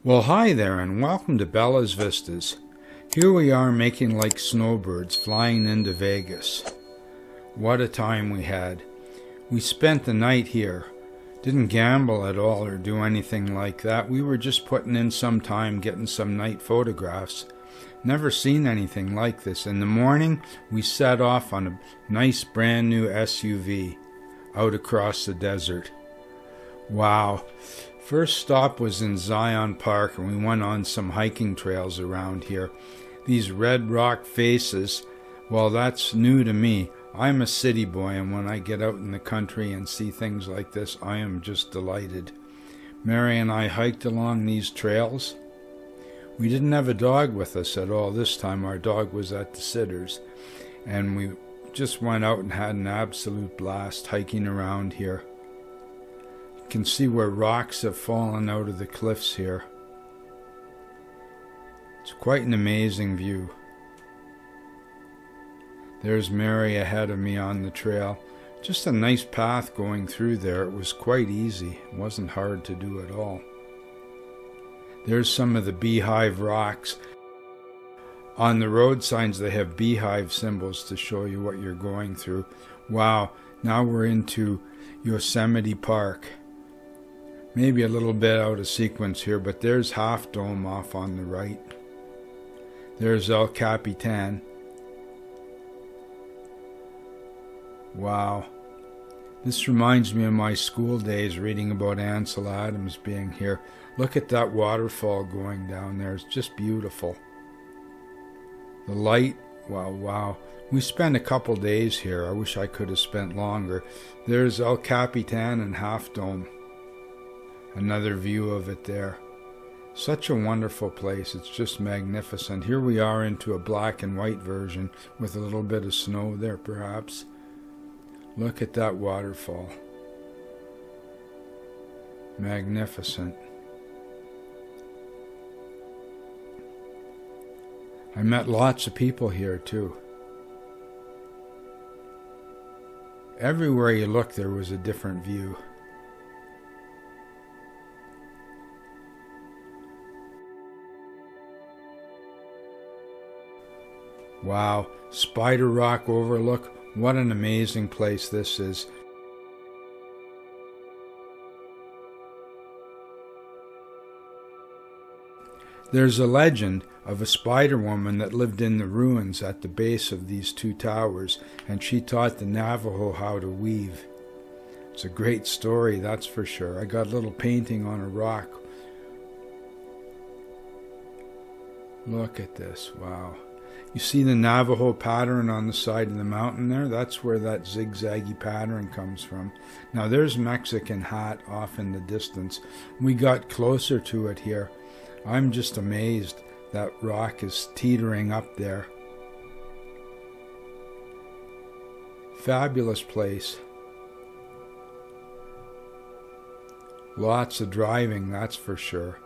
Well, hi there, and welcome to Bella's Vistas. Here we are making like snowbirds flying into Vegas. What a time we had. We spent the night here. Didn't gamble at all or do anything like that. We were just putting in some time getting some night photographs. Never seen anything like this. In the morning, we set off on a nice brand new SUV out across the desert. Wow. First stop was in Zion Park, and we went on some hiking trails around here. These red rock faces, well, that's new to me. I'm a city boy, and when I get out in the country and see things like this, I am just delighted. Mary and I hiked along these trails. We didn't have a dog with us at all this time. Our dog was at the sitters, and we just went out and had an absolute blast hiking around here. You can see where rocks have fallen out of the cliffs here. It's quite an amazing view. There's Mary ahead of me on the trail. Just a nice path going through there. It was quite easy. It wasn't hard to do at all. There's some of the beehive rocks. On the road signs they have beehive symbols to show you what you're going through. Wow, now we're into Yosemite Park. Maybe a little bit out of sequence here, but there's Half Dome off on the right. There's El Capitan. Wow. This reminds me of my school days reading about Ansel Adams being here. Look at that waterfall going down there. It's just beautiful. The light, wow. We spent a couple days here. I wish I could have spent longer. There's El Capitan and Half Dome. Another view of it there. Such a wonderful place. It's just magnificent. Here we are into a black and white version with a little bit of snow there perhaps. Look at that waterfall. Magnificent. I met lots of people here too. Everywhere you looked there was a different view. Wow, Spider Rock Overlook. What an amazing place this is. There's a legend of a spider woman that lived in the ruins at the base of these two towers, and she taught the Navajo how to weave. It's a great story, that's for sure. I got a little painting on a rock. Look at this, wow. You see the Navajo pattern on the side of the mountain there? That's where that zigzaggy pattern comes from. Now there's Mexican Hat off in the distance. We got closer to it here. I'm just amazed that rock is teetering up there. Fabulous place. Lots of driving, that's for sure.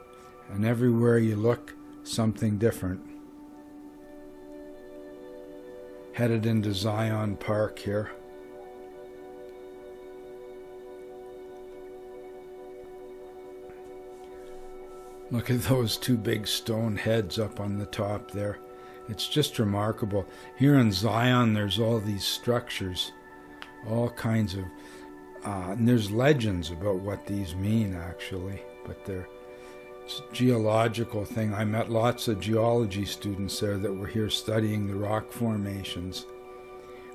And everywhere you look, something different. Headed into Zion Park here. Look at those two big stone heads up on the top there. It's just remarkable. Here in Zion there's all these structures, all kinds of, and there's legends about what these mean actually, but it's a geological thing. I met lots of geology students there that were here studying the rock formations.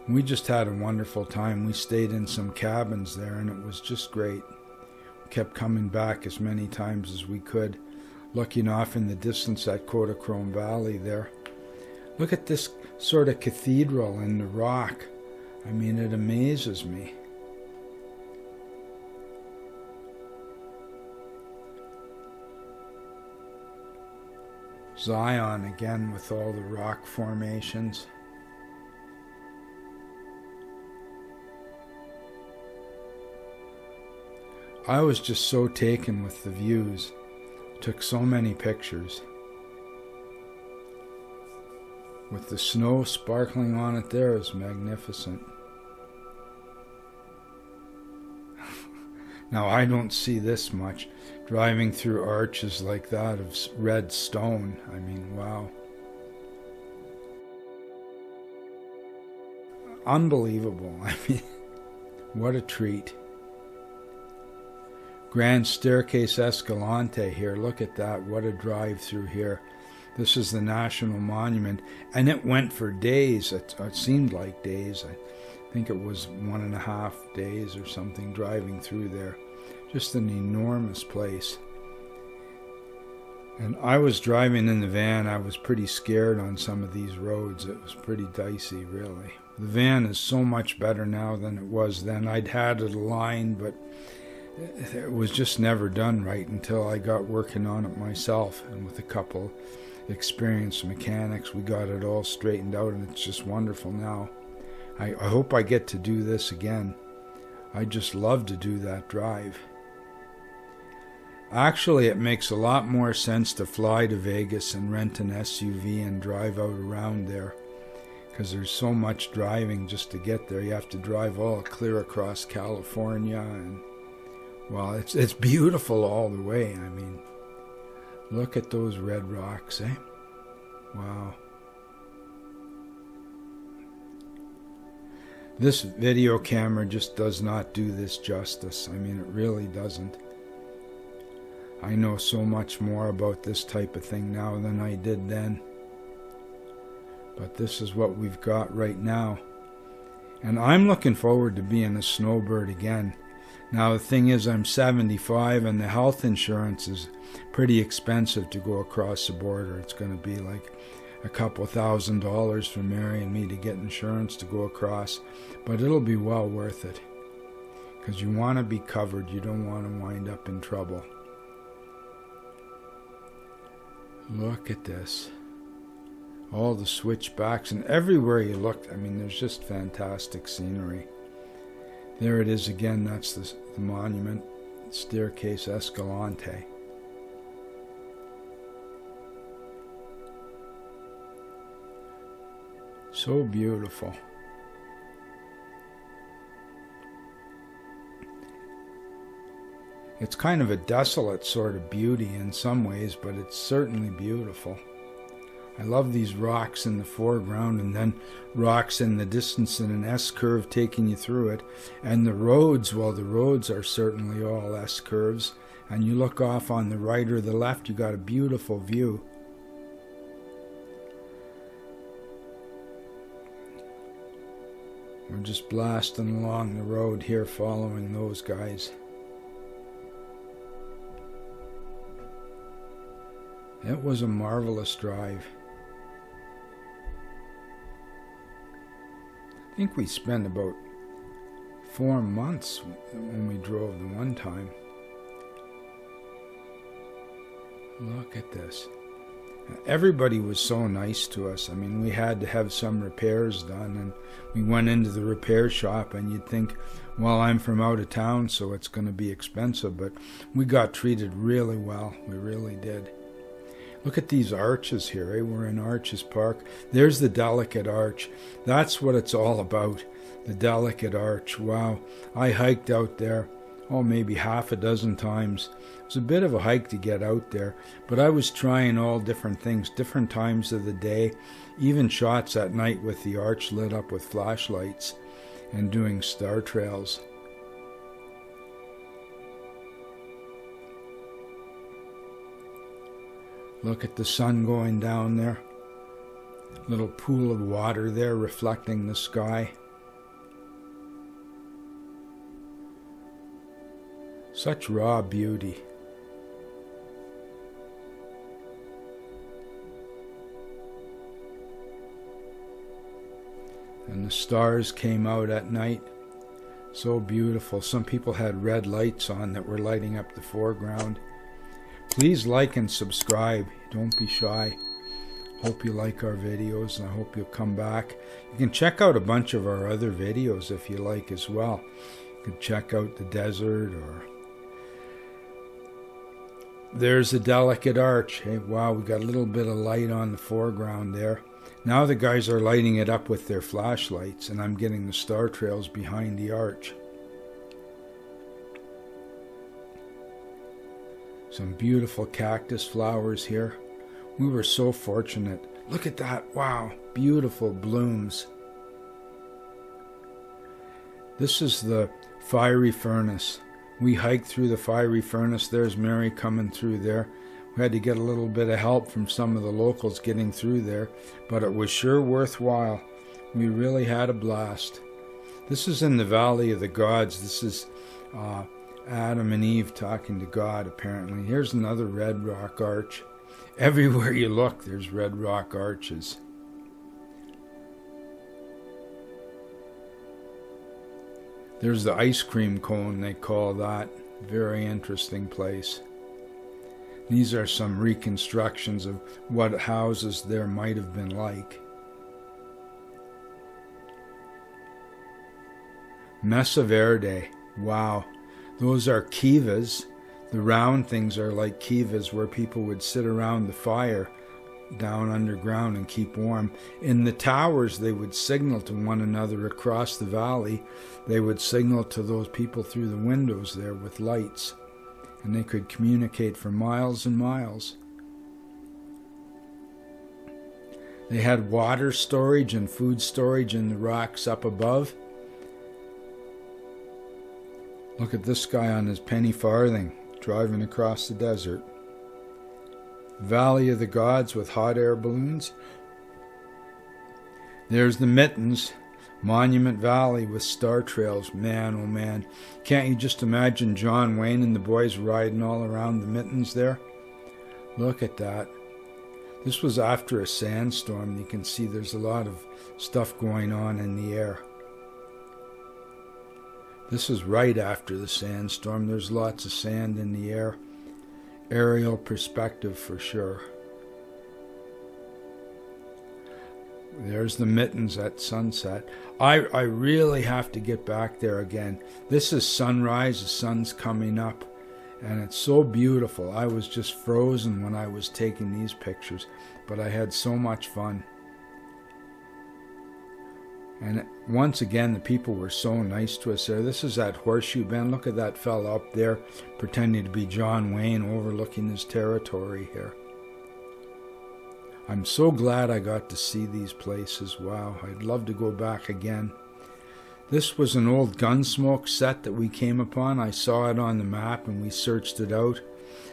We just had a wonderful time. We stayed in some cabins there and it was just great. We kept coming back as many times as we could. Looking off in the distance at Kodachrome Valley there. Look at this sort of cathedral in the rock. I mean, it amazes me. Zion again with all the rock formations. I was just so taken with the views. Took so many pictures. With the snow sparkling on it there, it was magnificent. Now I don't see this much. Driving through arches like that of red stone. I mean, wow. Unbelievable. I mean, what a treat. Grand Staircase Escalante here. Look at that. What a drive through here. This is the National Monument. And it went for days. It seemed like days. I think it was 1.5 days or something driving through there. Just an enormous place. And I was driving in the van. I was pretty scared on some of these roads. It was pretty dicey, really. The van is so much better now than it was then. I'd had it aligned, but it was just never done right until I got working on it myself. And with a couple experienced mechanics, we got it all straightened out, and it's just wonderful now. I hope I get to do this again. I just love to do that drive. Actually, it makes a lot more sense to fly to Vegas and rent an SUV and drive out around there, because there's so much driving just to get there. You have to drive all clear across California, and well, it's beautiful all the way. I mean, look at those red rocks, eh? Wow. This video camera just does not do this justice. I mean, it really doesn't. I know so much more about this type of thing now than I did then. But this is what we've got right now. And I'm looking forward to being a snowbird again. Now the thing is, I'm 75 and the health insurance is pretty expensive to go across the border. It's going to be like a couple $1,000 for Mary and me to get insurance to go across. But it'll be well worth it. Because you want to be covered. You don't want to wind up in trouble. Look at this. All the switchbacks, and everywhere you look, I mean, there's just fantastic scenery. There it is again. That's the monument, Staircase Escalante. So beautiful. It's kind of a desolate sort of beauty in some ways, but it's certainly beautiful. I love these rocks in the foreground and then rocks in the distance in an S-curve taking you through it. And the roads, well, the roads are certainly all S-curves. And you look off on the right or the left, you got a beautiful view. We're just blasting along the road here following those guys. It was a marvelous drive. I think we spent about 4 months when we drove the one time. Look at this. Everybody was so nice to us. I mean, we had to have some repairs done, and we went into the repair shop, and you'd think, well, I'm from out of town, so it's going to be expensive, but we got treated really well. We really did. Look at these arches here, eh? We're in Arches Park. There's the Delicate Arch. That's what it's all about, the Delicate Arch. Wow, I hiked out there, maybe half a dozen times. It was a bit of a hike to get out there, but I was trying all different things, different times of the day, even shots at night with the arch lit up with flashlights and doing star trails. Look at the sun going down there. Little pool of water there reflecting the sky. Such raw beauty. And the stars came out at night. So beautiful. Some people had red lights on that were lighting up the foreground. Please like and subscribe. Don't be shy. Hope you like our videos, and I hope you'll come back. You can check out a bunch of our other videos if you like as well. You can check out the desert, or there's a Delicate Arch. Hey, wow, we got a little bit of light on the foreground there. Now the guys are lighting it up with their flashlights, and I'm getting the star trails behind the arch. Some beautiful cactus flowers here. We were so fortunate. Look at that. Wow. Beautiful blooms. This is the fiery furnace. We hiked through the fiery furnace. There's Mary coming through there. We had to get a little bit of help from some of the locals getting through there, but it was sure worthwhile. We really had a blast. This is in the Valley of the Gods. This is Adam and Eve talking to God, apparently. Here's another red rock arch. Everywhere you look, there's red rock arches. There's the ice cream cone, they call that. Very interesting place. These are some reconstructions of what houses there might have been like. Mesa Verde. Wow. Those are kivas. The round things are like kivas where people would sit around the fire down underground and keep warm. In the towers, they would signal to one another across the valley. They would signal to those people through the windows there with lights, and they could communicate for miles and miles. They had water storage and food storage in the rocks up above. Look at this guy on his penny farthing, driving across the desert. Valley of the Gods with hot air balloons. There's the Mittens, Monument Valley with star trails. Man, oh man. Can't you just imagine John Wayne and the boys riding all around the Mittens there? Look at that. This was after a sandstorm. You can see there's a lot of stuff going on in the air. This is right after the sandstorm. There's lots of sand in the air. Aerial perspective for sure. There's the Mittens at sunset. I really have to get back there again. This is sunrise. The sun's coming up. And it's so beautiful. I was just frozen when I was taking these pictures. But I had so much fun. And once again, the people were so nice to us there. This is at Horseshoe Bend. Look at that fella up there pretending to be John Wayne overlooking his territory here. I'm so glad I got to see these places. Wow, I'd love to go back again. This was an old Gunsmoke set that we came upon. I saw it on the map and we searched it out.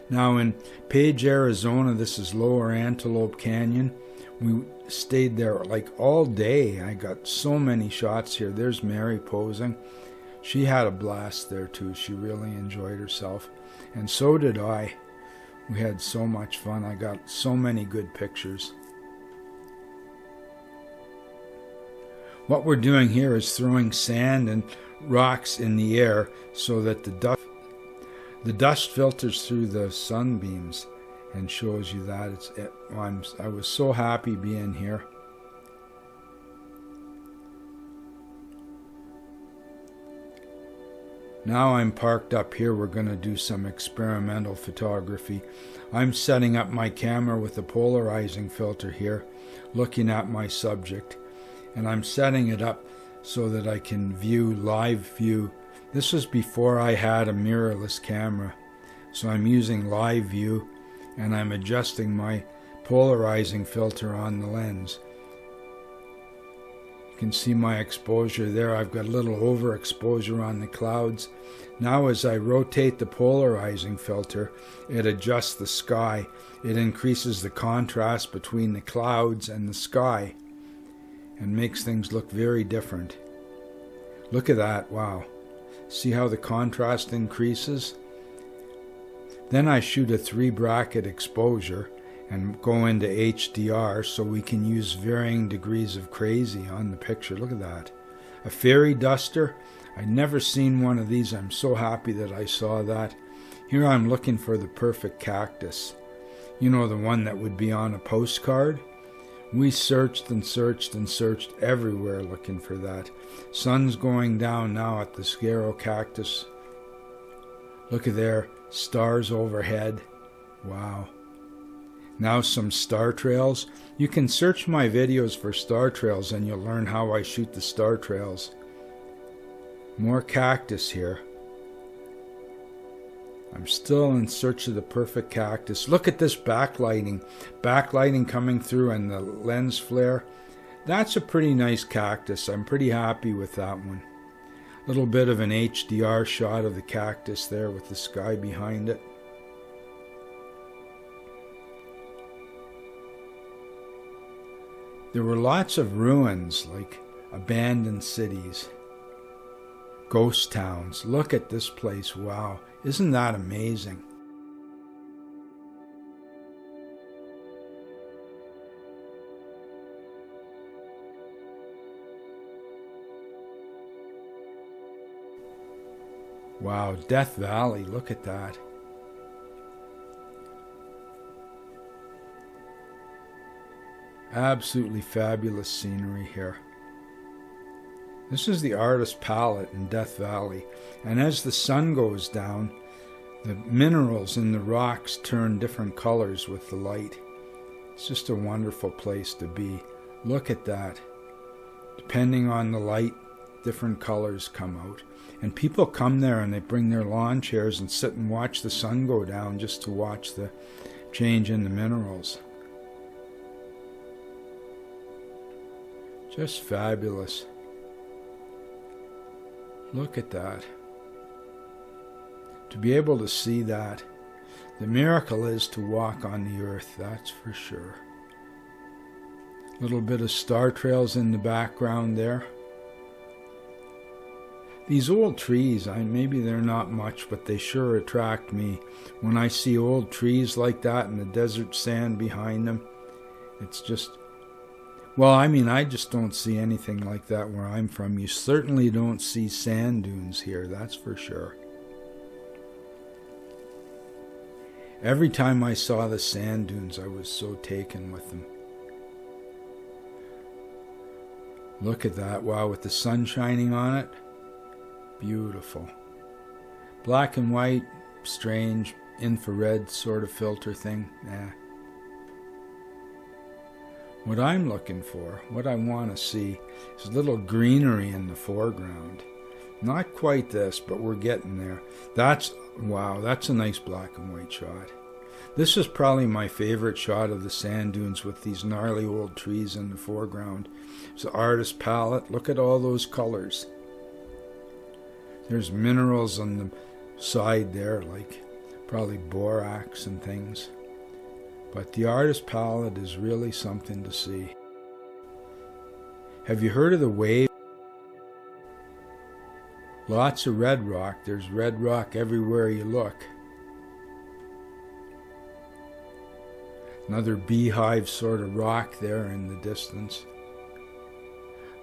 Now in Page, Arizona, this is Lower Antelope Canyon. We stayed there like all day. I got so many shots here. There's Mary posing. She had a blast there too. She really enjoyed herself. And so did I. We had so much fun. I got so many good pictures. What we're doing here is throwing sand and rocks in the air so that the dust filters through the sunbeams and shows you that. I was so happy being here. Now I'm parked up here. We're going to do some experimental photography. I'm setting up my camera with a polarizing filter here, looking at my subject. And I'm setting it up so that I can view live view. This was before I had a mirrorless camera. So I'm using live view and I'm adjusting my polarizing filter on the lens. You can see my exposure there. I've got a little overexposure on the clouds. Now as I rotate the polarizing filter, it adjusts the sky. It increases the contrast between the clouds and the sky and makes things look very different. Look at that, wow. See how the contrast increases? Then I shoot a 3-bracket exposure and go into HDR so we can use varying degrees of crazy on the picture. Look at that. A fairy duster. I'd never seen one of these. I'm so happy that I saw that. Here I'm looking for the perfect cactus. You know, the one that would be on a postcard? We searched and searched and searched everywhere looking for that. Sun's going down now at the Saguaro Catcus. Look at there. Stars overhead. Wow. Now some star trails. You can search my videos for star trails and you'll learn how I shoot the star trails. More cactus here. I'm still in search of the perfect cactus. Look at this backlighting. Backlighting coming through and the lens flare. That's a pretty nice cactus. I'm pretty happy with that one. A little bit of an HDR shot of the cactus there with the sky behind it. There were lots of ruins, like abandoned cities, ghost towns. Look at this place. Wow. Isn't that amazing? Wow, Death Valley, look at that. Absolutely fabulous scenery here. This is the artist's palette in Death Valley, and as the sun goes down, the minerals in the rocks turn different colors with the light. It's just a wonderful place to be. Look at that. Depending on the light, different colors come out. And people come there and they bring their lawn chairs and sit and watch the sun go down just to watch the change in the minerals. Just fabulous. Look at that. To be able to see that, the miracle is to walk on the earth, that's for sure. A little bit of star trails in the background there. These old trees, maybe they're not much, but they sure attract me. When I see old trees like that and the desert sand behind them, it's just, well, I just don't see anything like that where I'm from. You certainly don't see sand dunes here, that's for sure. Every time I saw the sand dunes, I was so taken with them. Look at that, wow, with the sun shining on it. Beautiful. Black and white, strange, infrared sort of filter thing. What I'm looking for, what I want to see, is a little greenery in the foreground. Not quite this, but we're getting there. Wow, that's a nice black and white shot. This is probably my favorite shot of the sand dunes with these gnarly old trees in the foreground. It's the artist's palette. Look at all those colors. There's minerals on the side there, like probably borax and things. But the artist's palette is really something to see. Have you heard of the wave? Lots of red rock. There's red rock everywhere you look. Another beehive sort of rock there in the distance.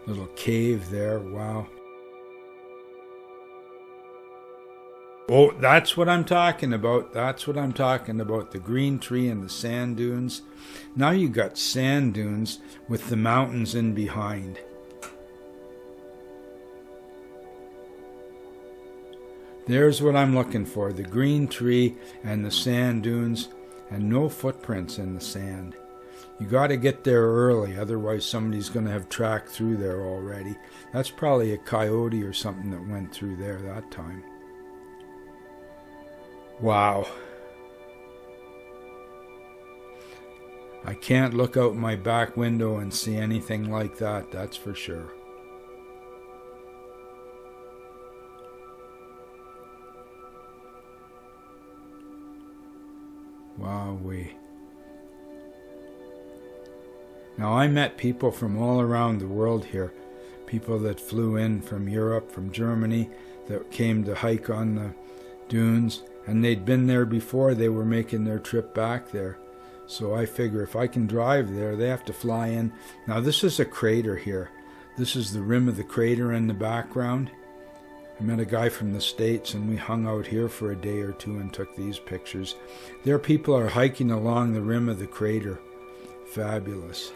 Little cave there, wow. Oh, that's what I'm talking about. That's what I'm talking about. The green tree and the sand dunes. Now you got sand dunes with the mountains in behind. There's what I'm looking for. The green tree and the sand dunes and no footprints in the sand. You got to get there early, otherwise somebody's going to have tracked through there already. That's probably a coyote or something that went through there that time. Wow. I can't look out my back window and see anything like that, that's for sure. Wowee. Now I met people from all around the world here. People that flew in from Europe, from Germany, that came to hike on the dunes. And they'd been there before, they were making their trip back there. So I figure if I can drive there, they have to fly in. Now this is a crater here. This is the rim of the crater in the background. I met a guy from the States and we hung out here for a day or two and took these pictures. There people are hiking along the rim of the crater. Fabulous.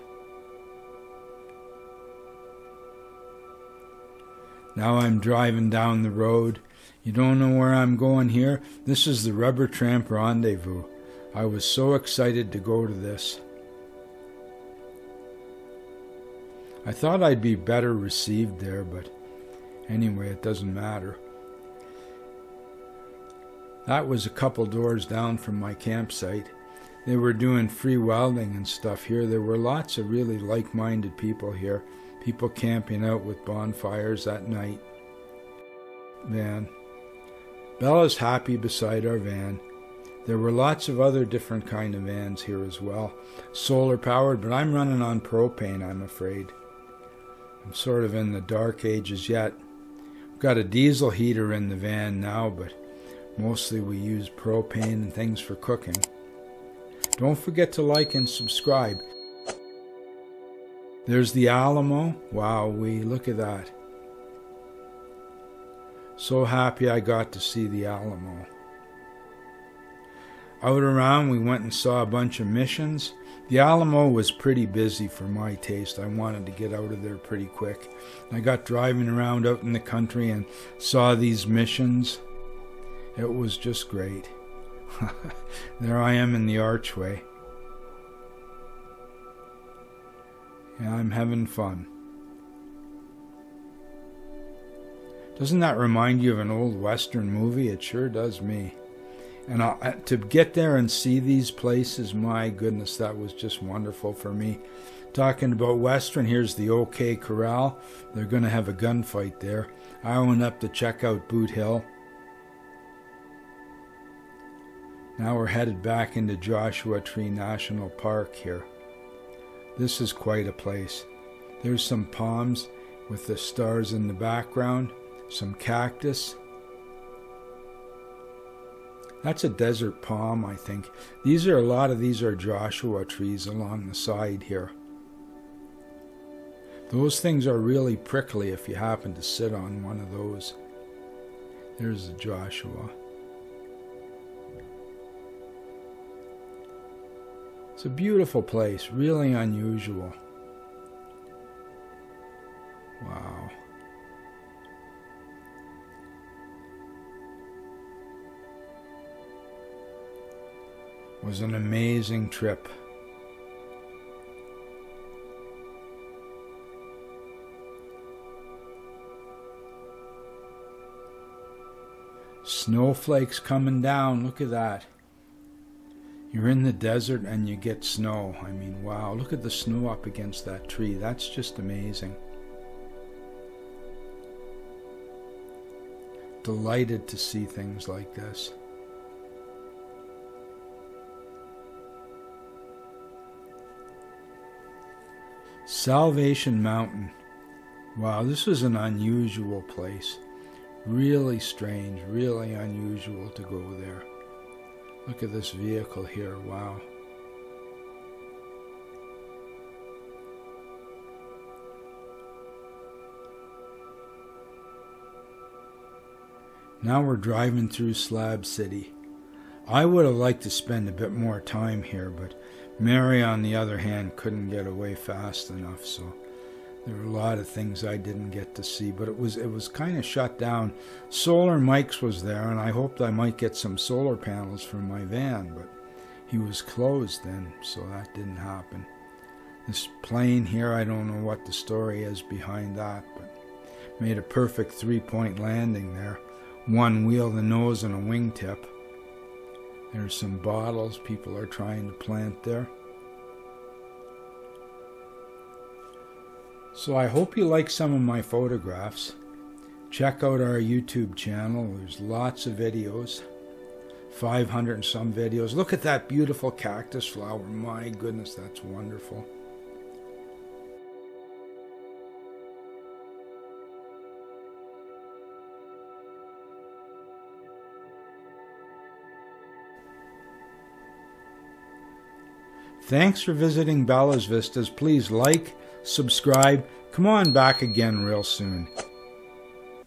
Now I'm driving down the road. You don't know where I'm going here? This is the Rubber Tramp Rendezvous. I was so excited to go to this. I thought I'd be better received there, but anyway, it doesn't matter. That was a couple doors down from my campsite. They were doing free welding and stuff here. There were lots of really like-minded people here. People camping out with bonfires at night. Van. Bella's happy beside our van. There were lots of other different kind of vans here as well. Solar powered, but I'm running on propane, I'm afraid. I'm sort of in the dark ages yet. We've got a diesel heater in the van now, but mostly we use propane and things for cooking. Don't forget to like and subscribe. There's the Alamo. Wow, look at that. So happy I got to see the Alamo. Out around, we went and saw a bunch of missions. The Alamo was pretty busy for my taste. I wanted to get out of there pretty quick. I got driving around out in the country and saw these missions. It was just great. There I am in the archway. Yeah, I'm having fun. Doesn't that remind you of an old Western movie? It sure does me. And to get there and see these places, my goodness, that was just wonderful for me. Talking about Western, here's the OK Corral. They're going to have a gunfight there. I went up to check out Boot Hill. Now we're headed back into Joshua Tree National Park here. This is quite a place. There's some palms with the stars in the background, some cactus. That's a desert palm, I think. A lot of these are Joshua trees along the side here. Those things are really prickly if you happen to sit on one of those. There's the Joshua. It's a beautiful place, really unusual. Wow. It was an amazing trip. Snowflakes coming down, look at that. You're in the desert and you get snow. I mean, wow, look at the snow up against that tree. That's just amazing. Delighted to see things like this. Salvation Mountain. Wow, this was an unusual place. Really strange, really unusual to go there. Look at this vehicle here, wow. Now we're driving through Slab City. I would have liked to spend a bit more time here, but Mary, on the other hand, couldn't get away fast enough, so there were a lot of things I didn't get to see, but it was kind of shut down. Solar Mike's was there, and I hoped I might get some solar panels from my van, but he was closed then, so that didn't happen. This plane here, I don't know what the story is behind that, but made a perfect three-point landing there. One wheel, the nose, and a wingtip. There's some bottles people are trying to plant there. So I hope you like some of my photographs. Check out our YouTube channel. There's lots of videos. 500 and some videos. Look at that beautiful cactus flower. My goodness, that's wonderful. Thanks for visiting Bella's Vistas. Please like, subscribe. Come on back again real soon.